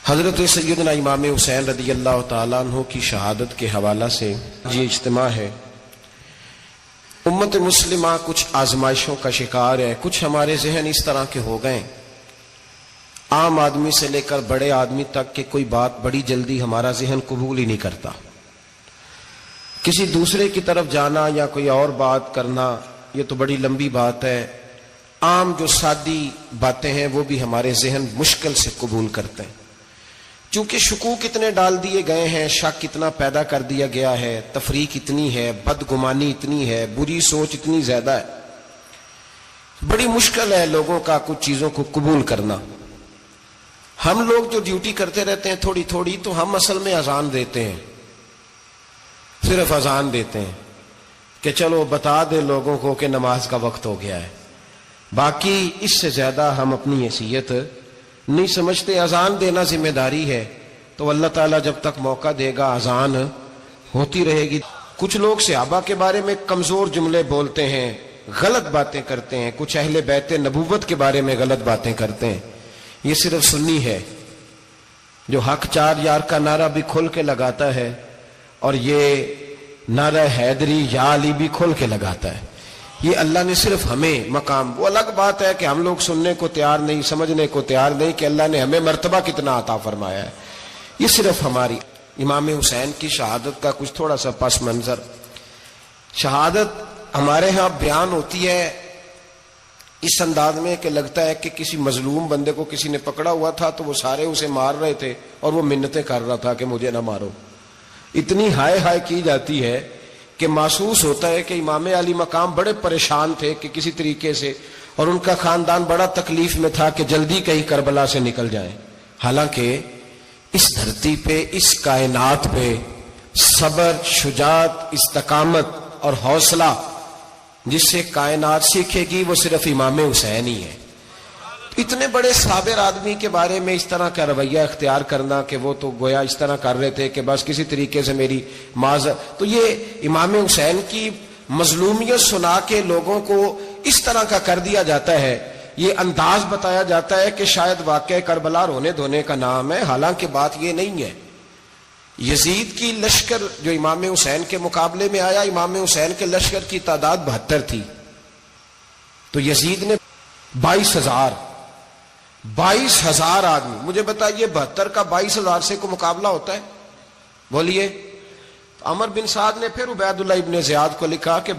हज़रत सैयदना इमाम हुसैन रज़ी अल्लाह तआला अन्हु की शहादत के हवाला से ये इज्तिमा है। उम्मत मुस्लिमा कुछ आजमाइशों का शिकार है। कुछ हमारे जहन इस तरह के हो गए, आम आदमी से लेकर बड़े आदमी तक के कोई बात बड़ी जल्दी हमारा जहन कबूल ही नहीं करता। किसी दूसरे की तरफ जाना या कोई और बात करना ये तो बड़ी लंबी बात है। आम जो सादी बातें हैं वो भी हमारे जहन मुश्किल से कबूल करते हैं। चूंकि शकूक इतने डाल दिए गए हैं, शक इतना पैदा कर दिया गया है, तफरीक इतनी है, बदगुमानी इतनी है, बुरी सोच इतनी ज्यादा है, बड़ी मुश्किल है लोगों का कुछ चीजों को कबूल करना। हम लोग जो ड्यूटी करते रहते हैं थोड़ी थोड़ी, तो हम असल में अजान देते हैं, सिर्फ अजान देते हैं कि चलो बता दे लोगों को कि नमाज का वक्त हो गया है। बाकी इससे ज्यादा हम अपनी हैसियत नहीं समझते। अजान देना जिम्मेदारी है, तो अल्लाह ताला जब तक मौका देगा अजान होती रहेगी। कुछ लोग सहाबा के बारे में कमजोर जुमले बोलते हैं, गलत बातें करते हैं, कुछ अहले बैत नबूवत के बारे में गलत बातें करते हैं। ये सिर्फ सुन्नी है जो हक चार यार का नारा भी खोल के लगाता है, और ये नारा हैदरी या अली भी खोल के लगाता है। ये अल्लाह ने सिर्फ हमें मकाम, वो अलग बात है कि हम लोग सुनने को तैयार नहीं, समझने को तैयार नहीं कि अल्लाह ने हमें मर्तबा कितना अता फरमाया है। ये सिर्फ हमारी इमाम हुसैन की शहादत का कुछ थोड़ा सा पस मंजर। शहादत हमारे यहाँ बयान होती है इस अंदाज में कि लगता है कि किसी मजलूम बंदे को किसी ने पकड़ा हुआ था, तो वो सारे उसे मार रहे थे और वो मिन्नतें कर रहा था कि मुझे ना मारो। इतनी हाय हाय की जाती है कि महसूस होता है कि इमाम अली मकाम बड़े परेशान थे कि किसी तरीके से, और उनका खानदान बड़ा तकलीफ में था कि जल्दी कहीं करबला से निकल जाए। हालांकि इस धरती पे, इस कायनात पे सबर, शुजात, इस्तकामत और हौसला जिससे कायनात सीखेगी वो सिर्फ इमाम हुसैन ही है। इतने बड़े साबिर आदमी के बारे में इस तरह का रवैया इख्तियार करना कि वो तो गोया इस तरह कर रहे थे कि बस किसी तरीके से मेरी माज़, तो ये इमाम हुसैन की मजलूमियत सुना के लोगों को इस तरह का कर दिया जाता है। ये अंदाज बताया जाता है कि शायद वाकई करबला रोने धोने का नाम है। हालांकि बात ये नहीं है। यजीद की लश्कर जो इमाम हुसैन के मुकाबले में आया, इमाम हुसैन के लश्कर की तादाद 72 थी, तो यजीद ने 22,000 आदमी। मुझे बताइए 72 का 22,000 से को मुकाबला होता है? बोलिए। अमर बिन साद ने फिर उबैदुल्लाह इब्ने ज़ियाद को लिखा कि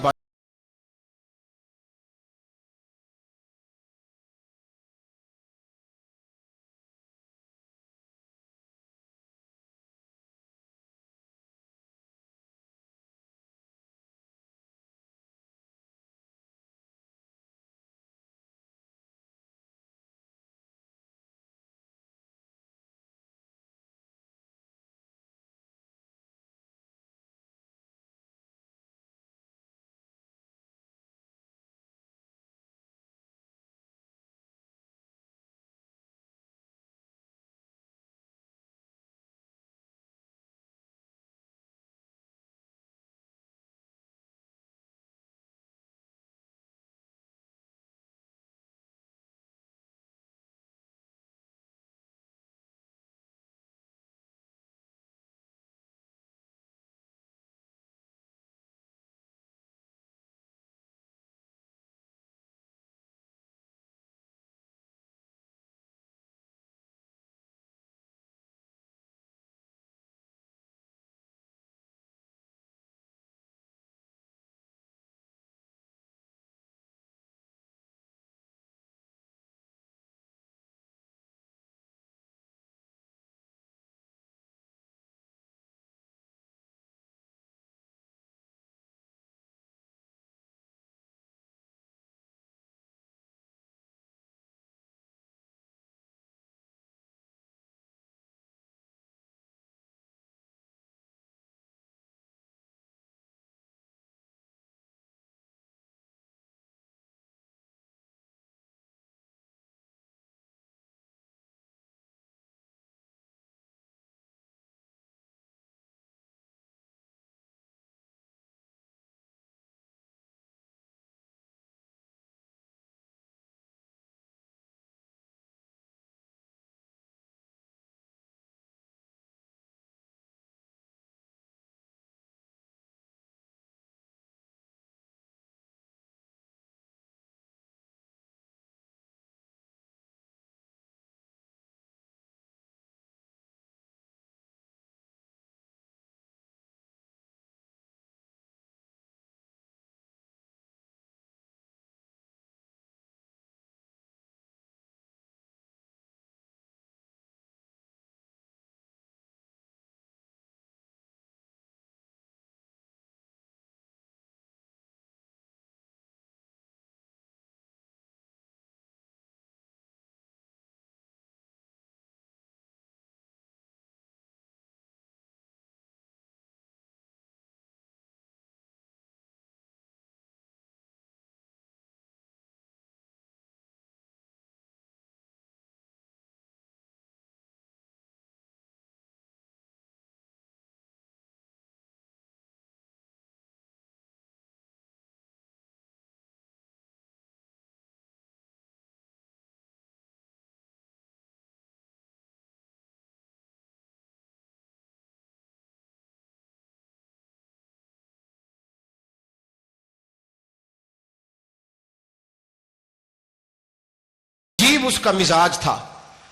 अजीब उसका मिजाज था।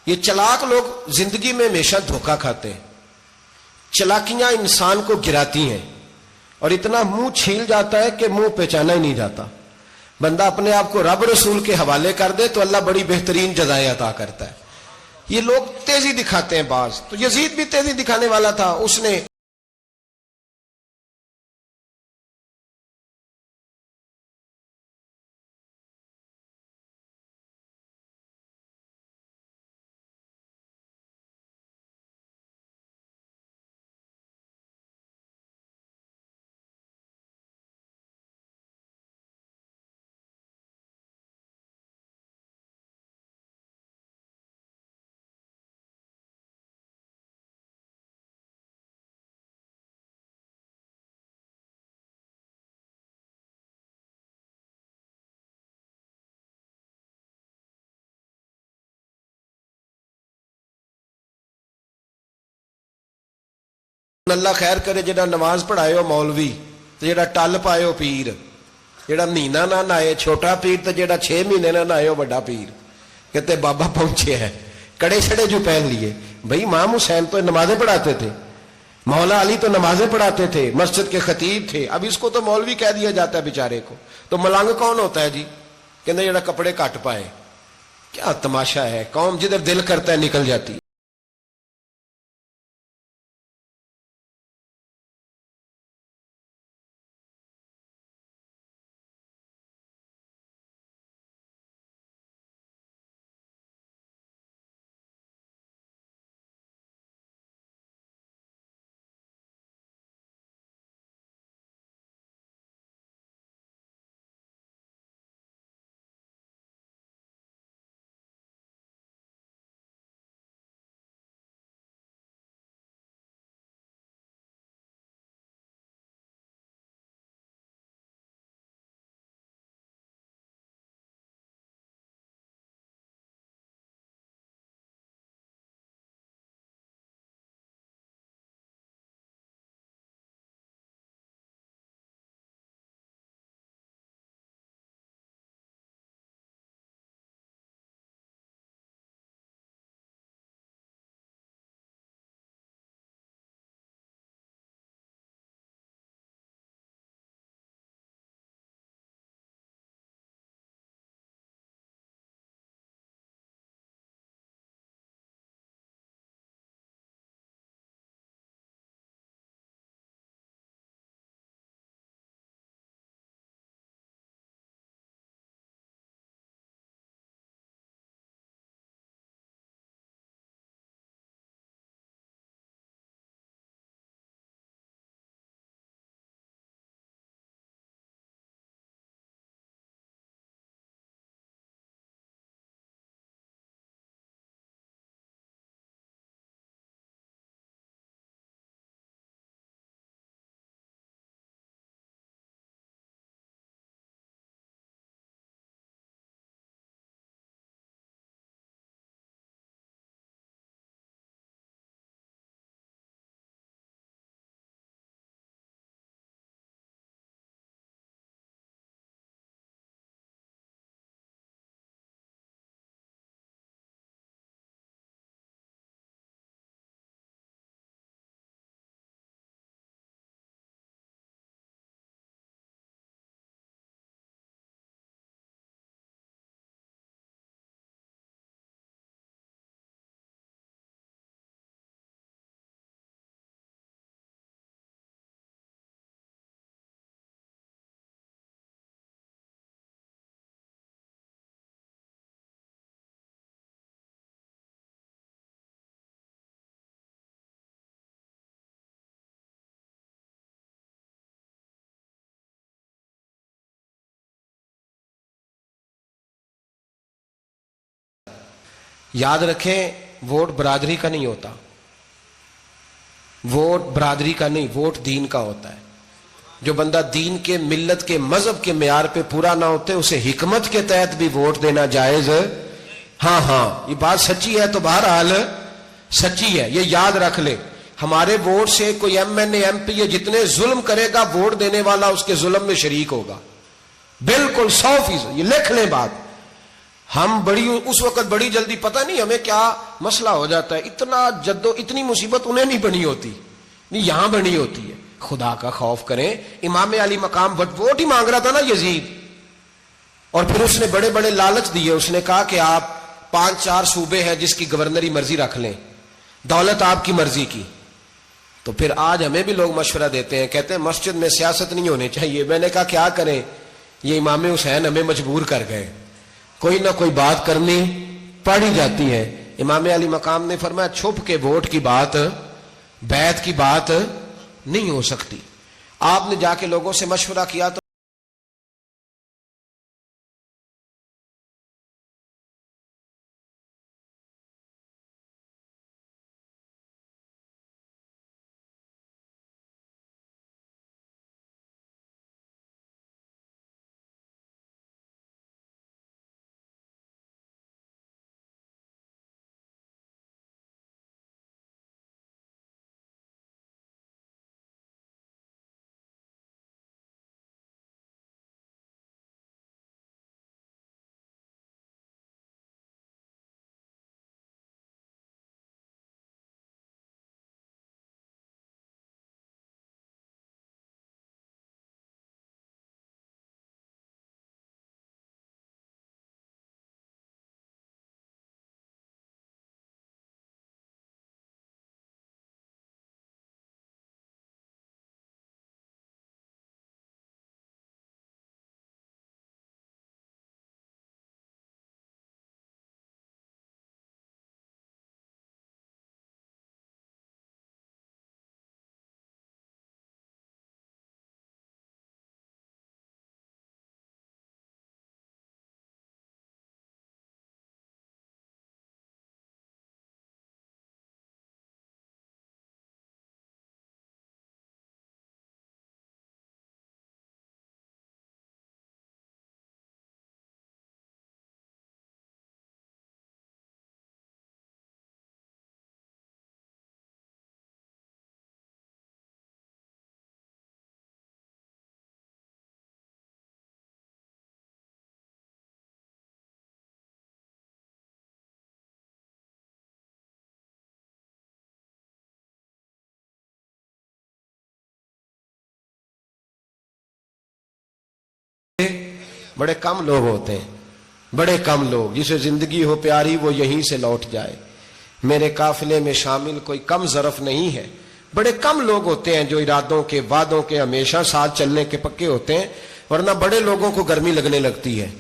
ये चालाक लोग जिंदगी में हमेशा धोखा खाते हैं, चालाकियां इंसान को गिराती हैं और इतना मुंह छील जाता है कि मुंह पहचाना ही नहीं जाता। बंदा अपने आप को रब रसूल के हवाले कर दे तो अल्लाह बड़ी बेहतरीन जजाएं अता करता है। ये लोग तेजी दिखाते हैं बाज, तो यजीद भी तेजी दिखाने वाला था। उसने अल्लाह खैर करे जेड़ा नमाज पढ़ायो मौलवी तो जेड़ा टल पायो पीर, जेड़ा महीना ना नहाए छोटा पीर तो जेड़ा 6 महीने ना नहाए बड़ा पीर। कहते बाबा पहुंचे है, कड़े छड़े जो पहन लिए। भाई इमाम हुसैन तो नमाजें पढ़ाते थे, मौला अली तो नमाजें पढ़ाते थे, मस्जिद के खतीब थे। अब इसको तो मौलवी कह दिया जाता है बेचारे को। तो मलंग कौन होता है जी? कहते जेड़ा कपड़े घट पाए। क्या तमाशा है, कौम जिधर दिल करता है निकल जाती है। याद रखें, वोट बरादरी का नहीं होता, वोट बरादरी का नहीं, वोट दीन का होता है। जो बंदा दीन के, मिल्लत के, मजहब के मेयार पे पूरा ना होते उसे हिकमत के तहत भी वोट देना जायज। हाँ हाँ, ये बात सच्ची है तो बहरहाल सच्ची है, ये याद रख ले। हमारे वोट से कोई एमएनए एमपी जितने जुल्म करेगा, वोट देने वाला उसके जुल्म में शरीक होगा, बिल्कुल 100%। ये लिख लें बात। हम बड़ी उस वक्त बड़ी जल्दी, पता नहीं हमें क्या मसला हो जाता है, इतना जद्दो, इतनी मुसीबत उन्हें नहीं बनी होती, नहीं यहां बनी होती है। खुदा का खौफ करें। इमाम अली मकाम वोट ही मांग रहा था ना यजीद, और फिर उसने बड़े बड़े लालच दिए। उसने कहा कि आप 5-4 सूबे हैं जिसकी गवर्नरी मर्जी रख लें, दौलत आपकी मर्जी की। तो फिर आज हमें भी लोग मशवरा देते हैं, कहते हैं मस्जिद में सियासत नहीं होनी चाहिए। मैंने कहा क्या करें, ये इमाम हुसैन हमें मजबूर कर गए, कोई ना कोई बात करनी पड़ ही जाती है। इमाम अली मकाम ने फरमाया छुप के वोट की बात, बैत की बात नहीं हो सकती। आपने जाके लोगों से मशवरा किया तो बड़े कम लोग होते हैं, बड़े कम लोग, जिसे जिंदगी हो प्यारी वो यहीं से लौट जाए। मेरे काफिले में शामिल कोई कम ज़रफ नहीं है। बड़े कम लोग होते हैं जो इरादों के, वादों के हमेशा साथ चलने के पक्के होते हैं, वरना बड़े लोगों को गर्मी लगने लगती है।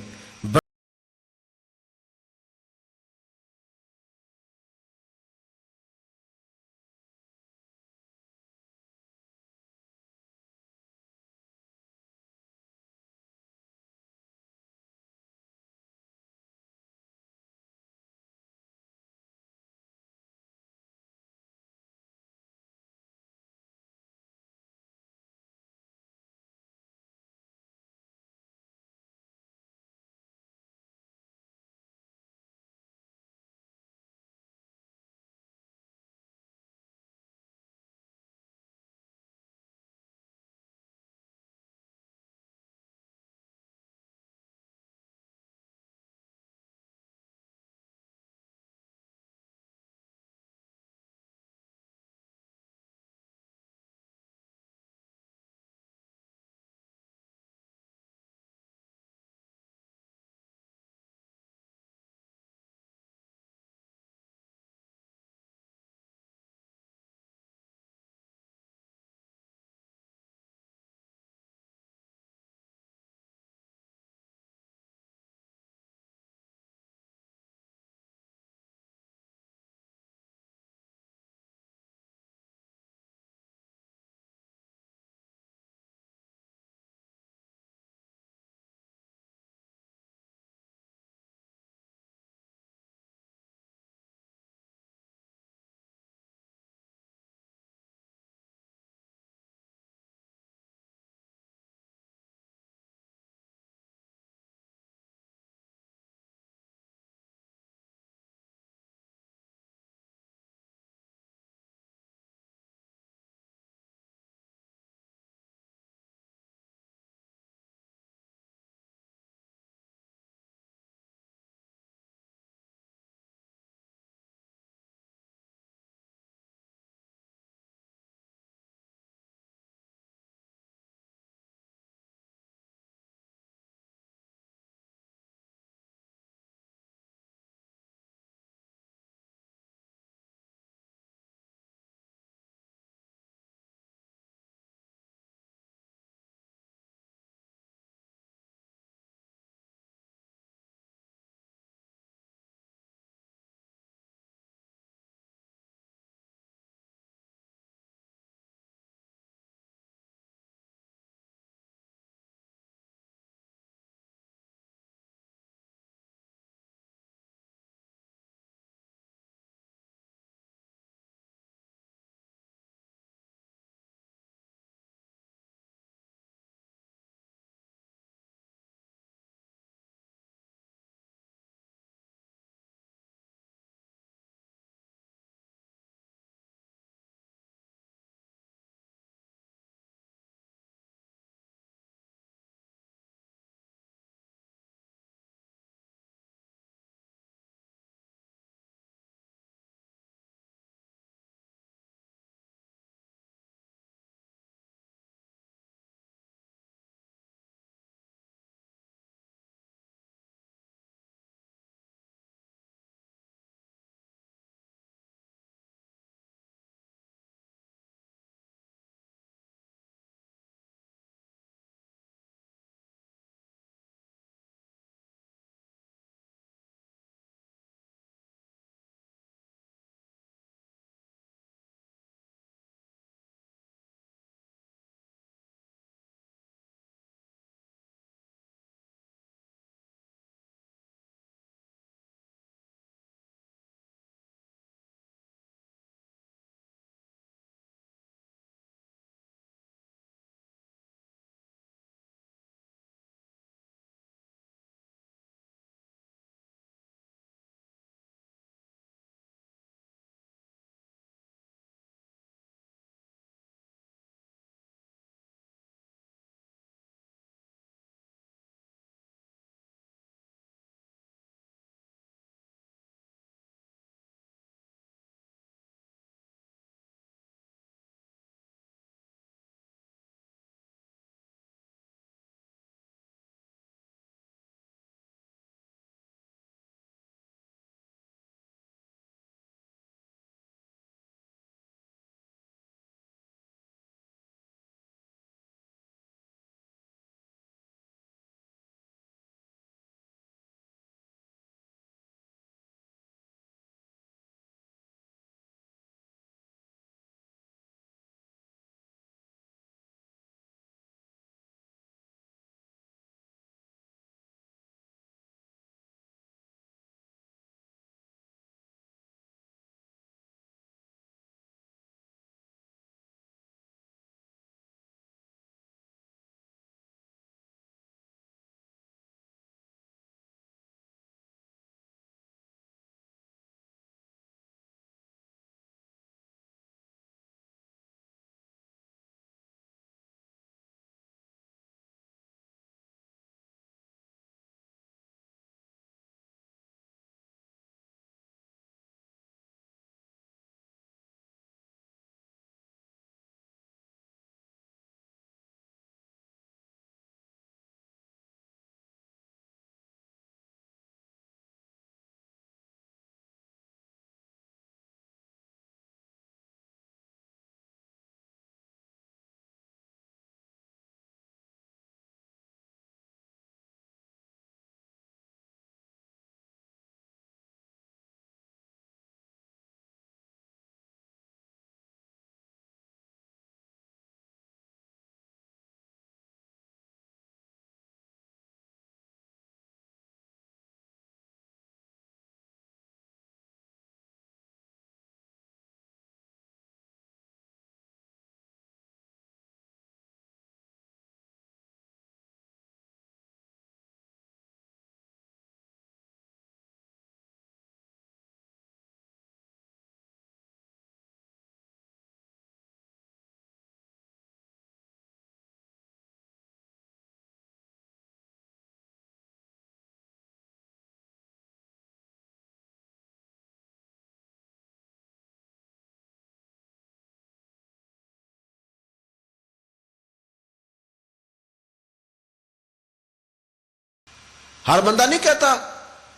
हर बंदा नहीं कहता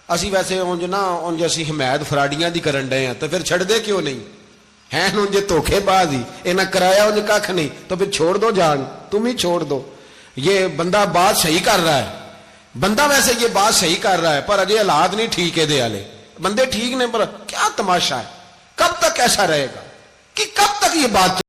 असी वैसे उंज ना उंज असी हिमायत फराडियां दी करन डे हैं, तो फिर छड़ दे क्यों नहीं हैं? उंज धोखेबाज ही, इन्हें कराया उंज कख नहीं, तो फिर छोड़ दो जान, तुम ही छोड़ दो। ये बंदा बात सही कर रहा है, बंदा वैसे ये बात सही कर रहा है, पर अजय हालात नहीं ठीक है दे वाले, बंदे ठीक ने, पर क्या तमाशा है? कब तक ऐसा रहेगा कि कब तक ये बात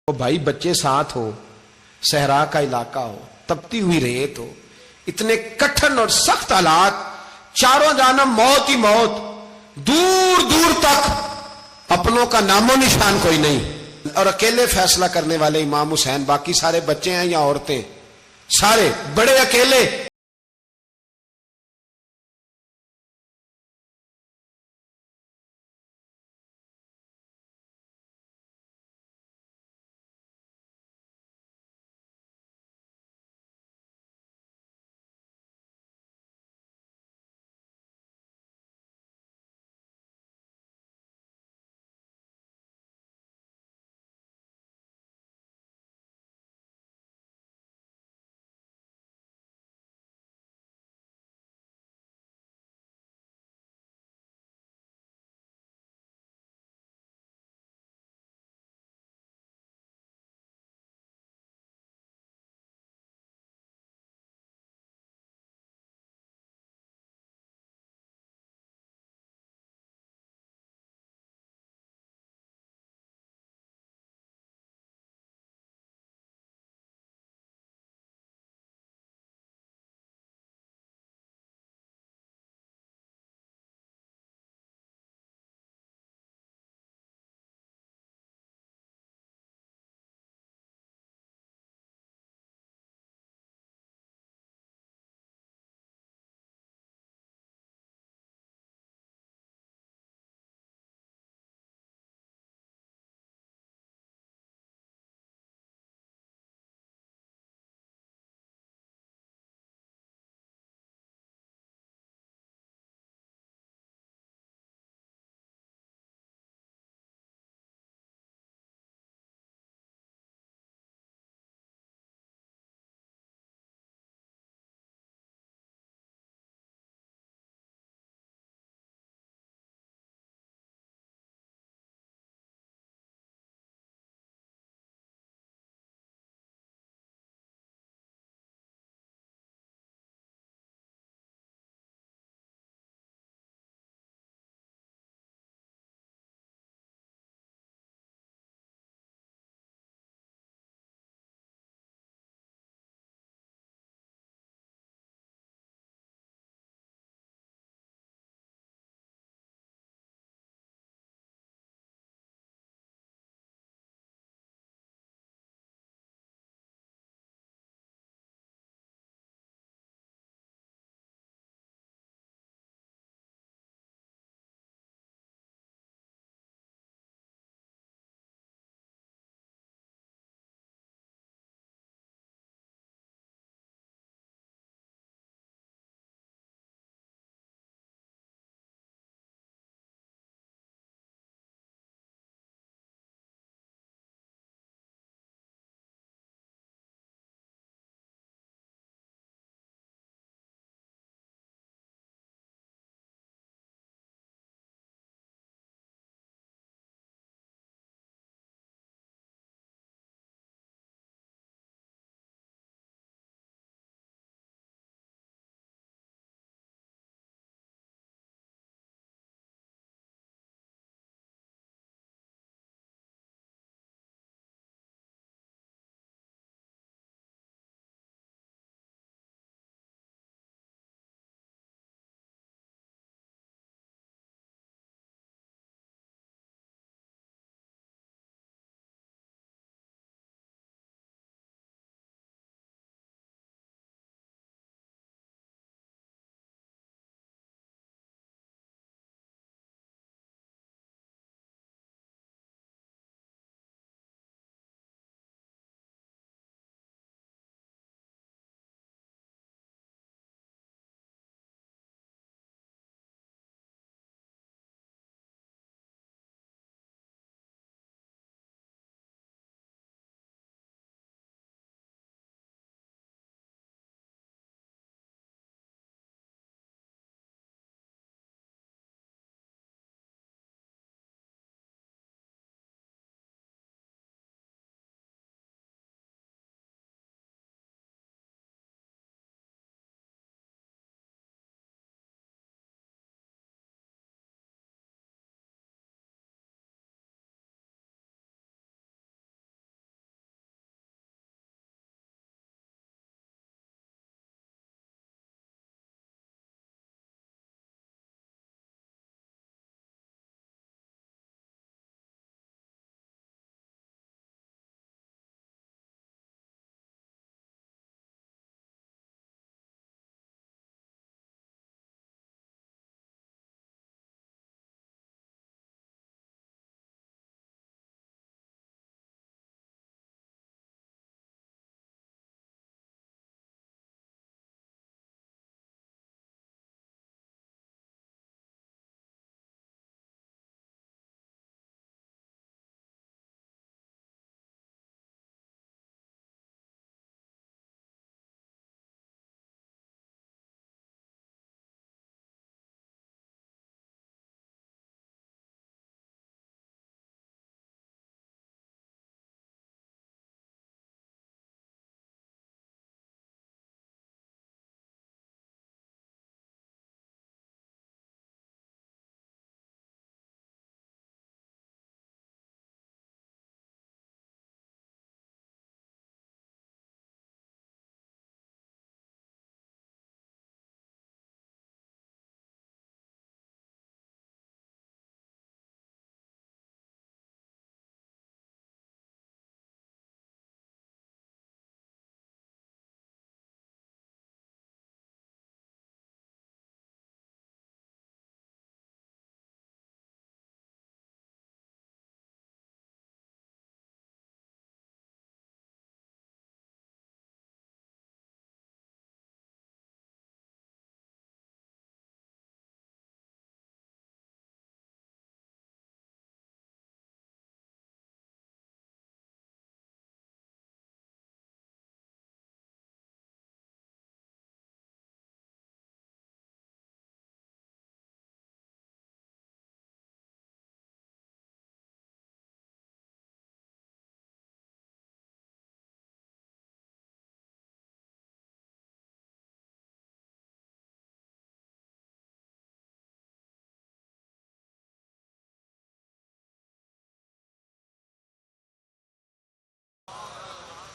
वो भाई बच्चे साथ हो, सहरा का इलाका हो, तपती हुई रेत हो, इतने कठिन और सख्त हालात, चारों जानब मौत ही मौत, दूर दूर तक अपनों का नामो निशान कोई नहीं, और अकेले फैसला करने वाले इमाम हुसैन, बाकी सारे बच्चे हैं या औरतें, सारे बड़े अकेले।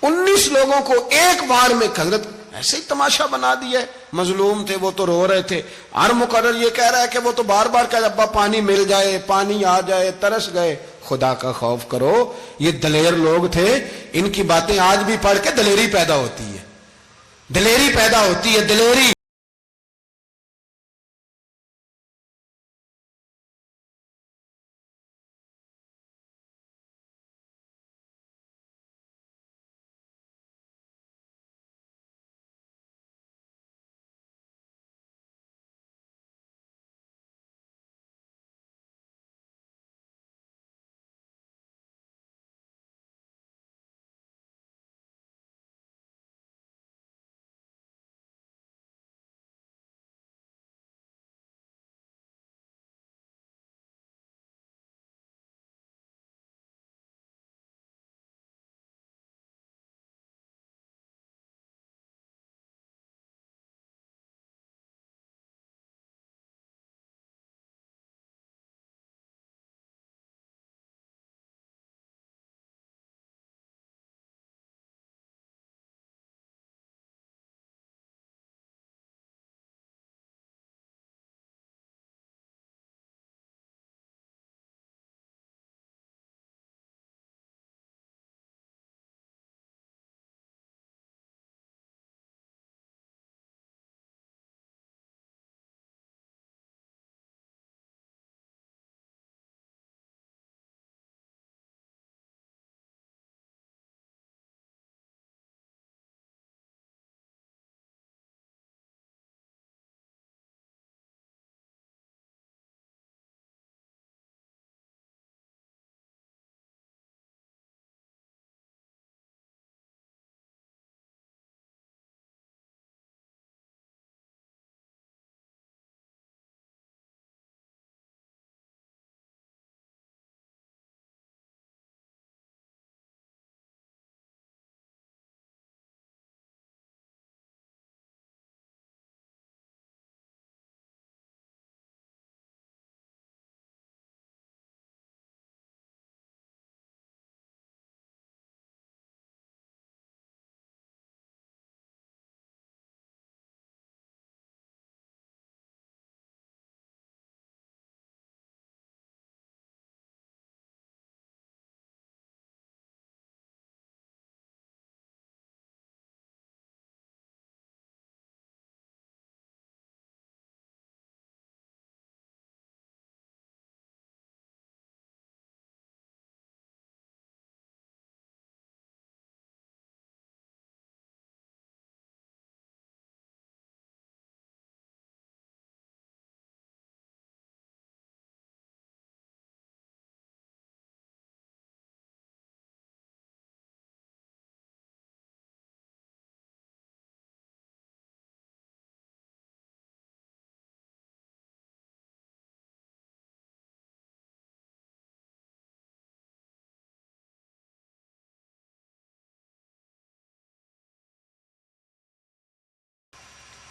19 लोगों को एक बार में हजरत ऐसे ही तमाशा बना दिया है। मजलूम थे वो तो रो रहे थे, हर मुकर्रर ये कह रहा है कि वो तो बार बार कह अब्बा पानी मिल जाए, पानी आ जाए, तरस गए। खुदा का खौफ करो, ये दलेर लोग थे, इनकी बातें आज भी पढ़ के दलेरी पैदा होती है, दलेरी पैदा होती है, दलेरी।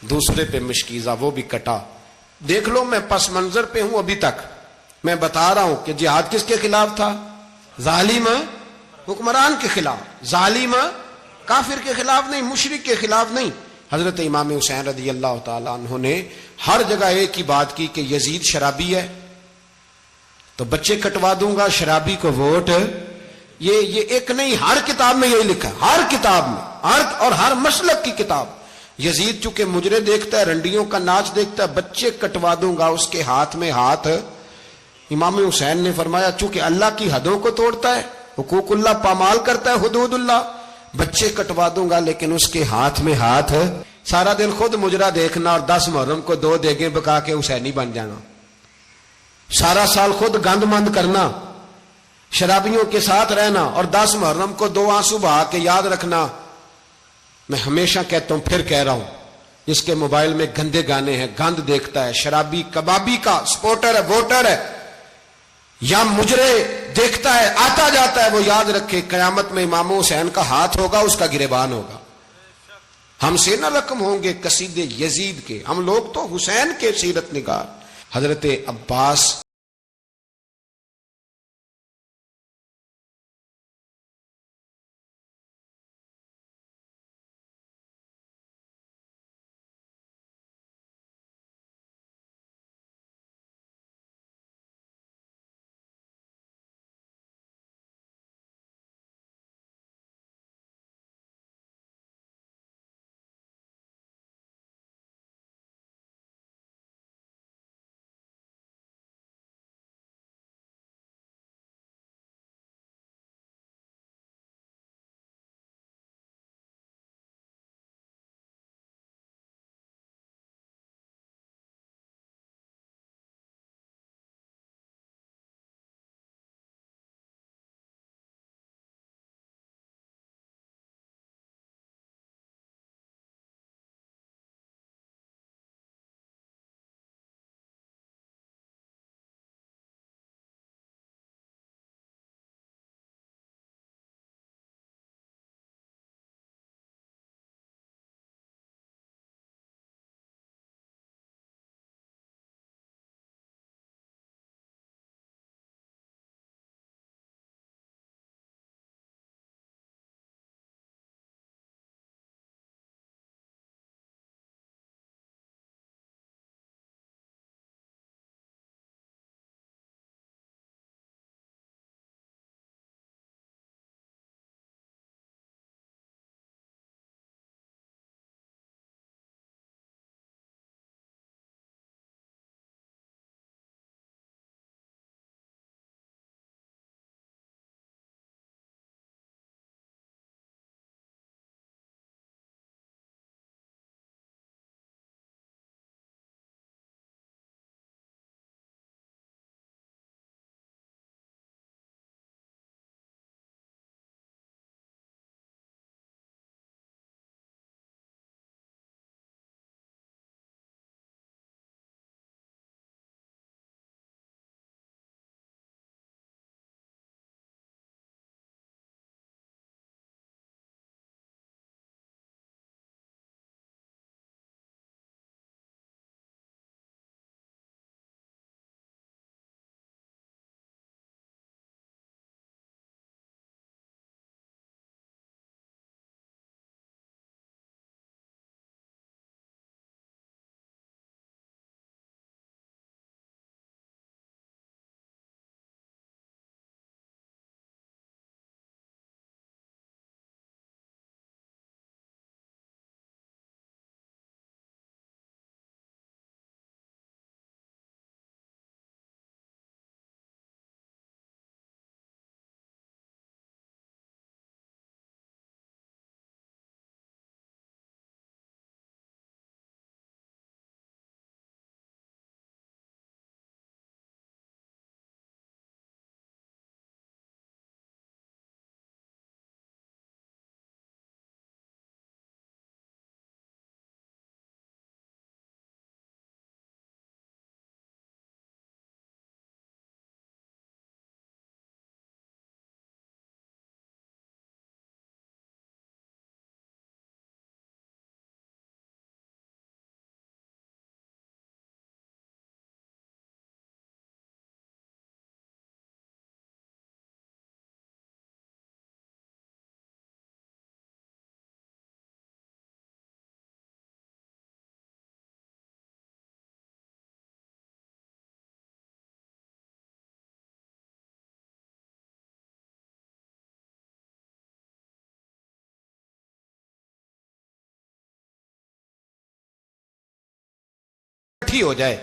दूसरे पे मशकीजा, वो भी कटा। देख लो मैं पस मंजर पे हूं अभी तक, मैं बता रहा हूं कि जिहाद किसके खिलाफ था? जालिम हुक्मरान के खिलाफ, जालिम काफिर के खिलाफ नहीं, मुशरिक के खिलाफ नहीं। हजरत इमाम हुसैन रज़ी अल्लाह तआला अन्हु ने हर जगह एक ही बात की कि यजीद शराबी है तो बच्चे कटवा दूंगा, शराबी को वोट। ये एक नहीं, हर किताब में यही लिखा है, हर किताब में, हर मसलक की किताब। यजीद चूंकि मुजरे देखता है, रंडियों का नाच देखता है, बच्चे कटवा दूंगा, उसके हाथ में हाथ। इमाम हुसैन ने फरमाया चूंकि अल्लाह की हदों को तोड़ता है, हुकूकुल्लाह पामाल करता है, हुदूदुल्लाह, बच्चे कटवा दूंगा लेकिन उसके हाथ में हाथ। सारा दिन खुद मुजरा देखना और 10 मुहर्रम को 2 देगे बका के हुसैनी बन जाना, सारा साल खुद गंदमंद करना, शराबियों के साथ रहना और 10 मुहर्रम को 2 आंसू बहा के याद रखना। मैं हमेशा कहता हूं, फिर कह रहा हूं, जिसके मोबाइल में गंदे गाने हैं, गंद देखता है, शराबी कबाबी का सपोर्टर है, वोटर है, या मुजरे देखता है, आता जाता है, वो याद रखे कयामत में इमाम हुसैन का हाथ होगा, उसका गिरेबान होगा। हमसे न रकम होंगे कसीदे यजीद के, हम लोग तो हुसैन के सीरत निगार। हजरत अब्बास इकट्ठी हो जाए,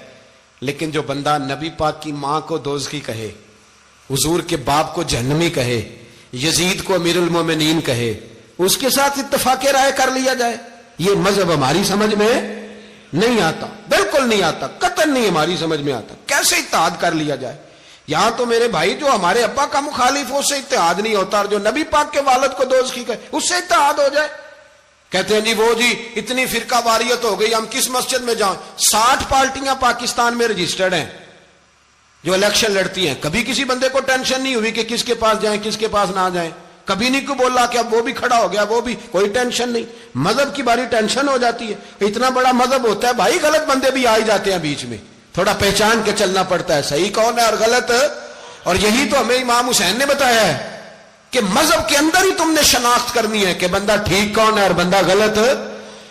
लेकिन जो बंदा नबी पाक की मां को दोज़खी कहे, हुजूर के बाप को जहन्नमी कहे, यजीद को अमीरुल मोमिनीन कहे, उसके साथ इत्तफाक़े राय कर लिया जाए, ये मजहब हमारी समझ में नहीं आता, बिल्कुल नहीं आता, कतई नहीं हमारी समझ में आता। कैसे इत्तेहाद कर लिया जाए? यहां तो मेरे भाई जो हमारे अब्बा का मुखालिफ हो उससे इत्तेहाद नहीं होता, और जो नबी पाक के वालिद को दोज़खी कहे उससे इत्तेहाद हो जाए। कहते हैं जी वो जी इतनी फिरका वारियत हो गई, हम किस मस्जिद में जाएं? 60 पार्टियां पाकिस्तान में रजिस्टर्ड हैं जो इलेक्शन लड़ती हैं। कभी किसी बंदे को टेंशन नहीं हुई कि किसके पास जाएं किसके पास ना जाएं। कभी नहीं को बोला कि अब वो भी खड़ा हो गया, वो भी, कोई टेंशन नहीं। मजहब की बारी टेंशन हो जाती है। इतना बड़ा मजहब होता है भाई, गलत बंदे भी आ ही जाते हैं बीच में, थोड़ा पहचान के चलना पड़ता है सही कौन है और गलत। और यही तो हमें इमाम हुसैन ने बताया है कि मजहब के अंदर ही तुमने शनाख्त करनी है कि बंदा ठीक कौन है और बंदा गलत।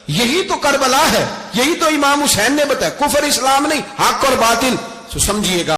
यही तो करबला है, यही तो इमाम हुसैन ने बताया। कुफर इस्लाम नहीं, हक और बातिल। तो समझिएगा।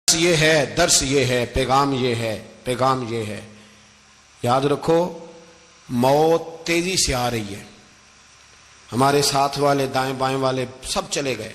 ये है दर्स, ये है पैगाम, ये है पैगाम, ये है। याद रखो मौत तेजी से आ रही है। हमारे साथ वाले दाएं बाएं वाले सब चले गए।